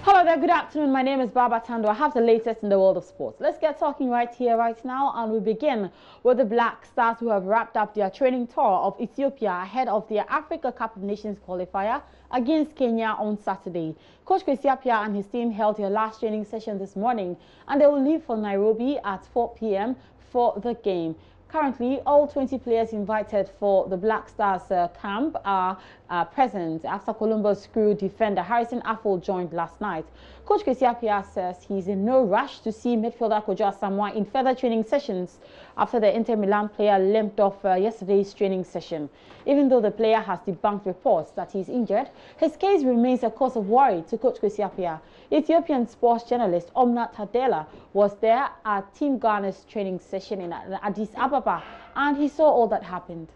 Hello there, good afternoon. My name is Baba Tando. I have the latest in the world of sports. Let's get talking right here, right now, and we begin with the Black Stars, who have wrapped up their training tour of Ethiopia ahead of their Africa Cup of Nations qualifier against Kenya on Saturday. Coach Kwesi Appiah and his team held their last training session this morning, and they will leave for Nairobi at 4 p.m. for the game. Currently, all 20 players invited for the Black Stars camp are present after Columbus screw defender Harrison Afful joined last night. Coach Kwesi Appiah says he's in no rush to see midfielder Kojo Asamoah in further training sessions after the Inter Milan player limped off yesterday's training session. Even though the player has debunked reports that he's injured, his case remains a cause of worry to Coach Kwesi Appiah. Ethiopian sports journalist Omnat Tadela was there at Team Ghana's training session in Addis Ababa, and he saw all that happened.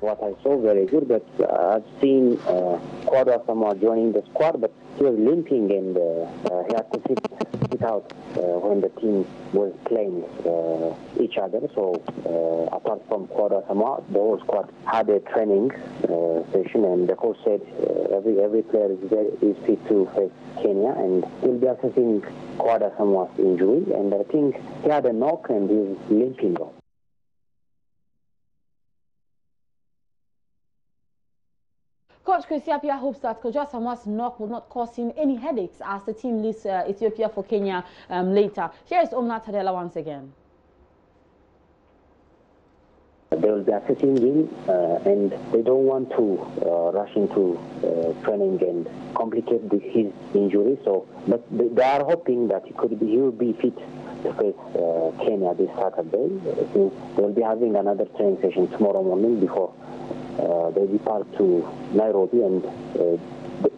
What I saw very good, but I've seen Kojo Asamoah joining the squad, but he was limping and he had to sit out when the team was playing each other. So apart from Kojo Asamoah, the whole squad had a training session, and the coach said every player is fit to face Kenya, and he'll be assessing Kojo Asamoah's injury, and I think he had a knock and he's limping off. Coach Kwesi Appiah hopes that Kojo Asamoah's knock will not cause him any headaches as the team leaves Ethiopia for Kenya later. Here is Omna Tadela once again. They will be assessing him, and they don't want to rush into training and complicate his injury. So, but they are hoping that he will be fit to face Kenya this Saturday. Since they will be having another training session tomorrow morning before they depart to Nairobi, and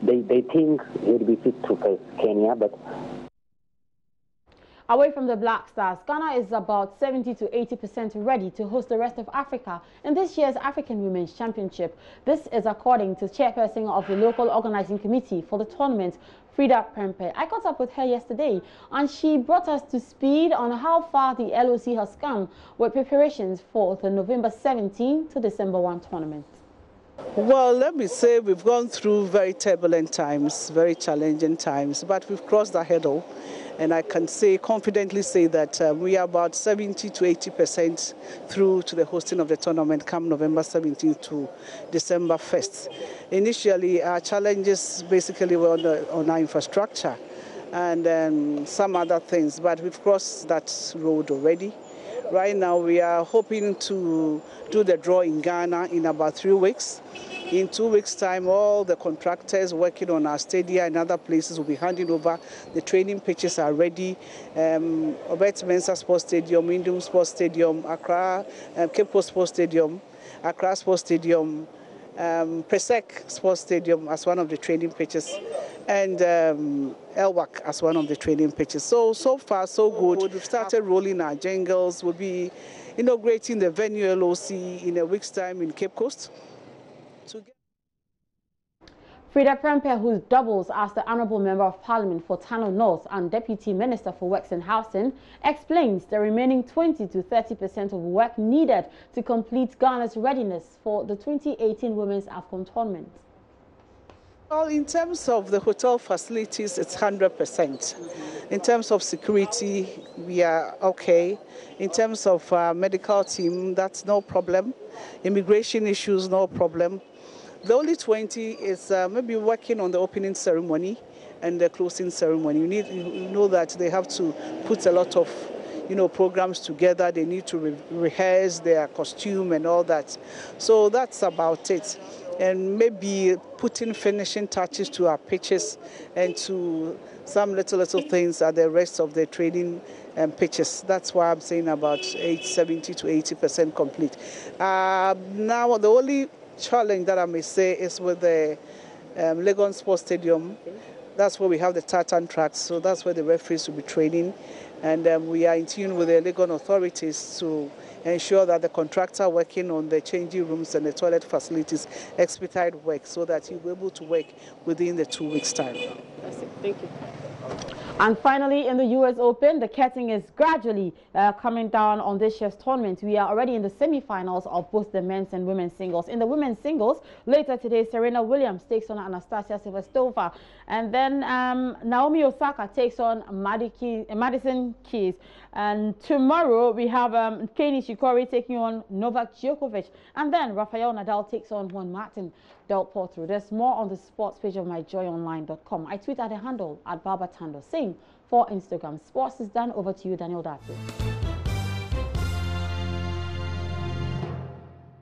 they think he'll be fit to face Kenya. But away from the Black Stars, Ghana is about 70 to 80% ready to host the rest of Africa in this year's African Women's Championship. This is according to chairperson of the local organizing committee for the tournament, Frida Prempeh. I caught up with her yesterday, and she brought us to speed on how far the LOC has come with preparations for the November 17 to December 1 tournament. Well, let me say we've gone through very turbulent times, very challenging times, but we've crossed the hurdle. And I can confidently say that we are about 70 to 80% through to the hosting of the tournament come November 17th to December 1st. Initially, our challenges basically were on our infrastructure and some other things, but we've crossed that road already. Right now, we are hoping to do the draw in Ghana in about 3 weeks. In 2 weeks' time, all the contractors working on our stadia and other places will be handing over. The training pitches are ready. Obet Mensah Sports Stadium, Indum Sports Stadium, Accra, Cape Coast Sports Stadium, Accra Sports Stadium, Presec Sports Stadium as one of the training pitches, and Elwak as one of the training pitches. So far, so good. We've started rolling our jingles. We'll be inaugurating the venue LOC in a week's time in Cape Coast. Frida Prempeh, who doubles as the Honourable Member of Parliament for Tano North and Deputy Minister for Works and Housing, explains the remaining 20 to 30% of work needed to complete Ghana's readiness for the 2018 Women's AFCON tournament. Well, in terms of the hotel facilities, it's 100%. In terms of security, we are okay. In terms of medical team, that's no problem. Immigration issues, no problem. The only 20 is maybe working on the opening ceremony and the closing ceremony. You know that they have to put a lot of programs together. They need to rehearse their costume and all that. So that's about it. And maybe putting finishing touches to our pitches and to some little things at the rest of the training pitches. That's why I'm saying about 70 to 80% complete. Now, the only challenge that I may say is with the Legon Sports Stadium. That's where we have the tartan tracks, so that's where the referees will be training. And we are in tune with the Legon authorities to ensure that the contractor working on the changing rooms and the toilet facilities expedite work so that he'll be able to work within the 2 weeks' time. That's it. Thank you. And finally, in the U.S. Open, the curtain is gradually coming down on this year's tournament. We are already in the semi-finals of both the men's and women's singles. In the women's singles, later today, Serena Williams takes on Anastasia Silvestova. And then Naomi Osaka takes on Madison Keys. And tomorrow, we have Kei Nishikori taking on Novak Djokovic. And then Rafael Nadal takes on Juan Martin Del Potro. There's more on the sports page of myjoyonline.com. I tweet at the handle at Baba Tando. Same for Instagram. Sports is done. Over to you, Daniel Datu.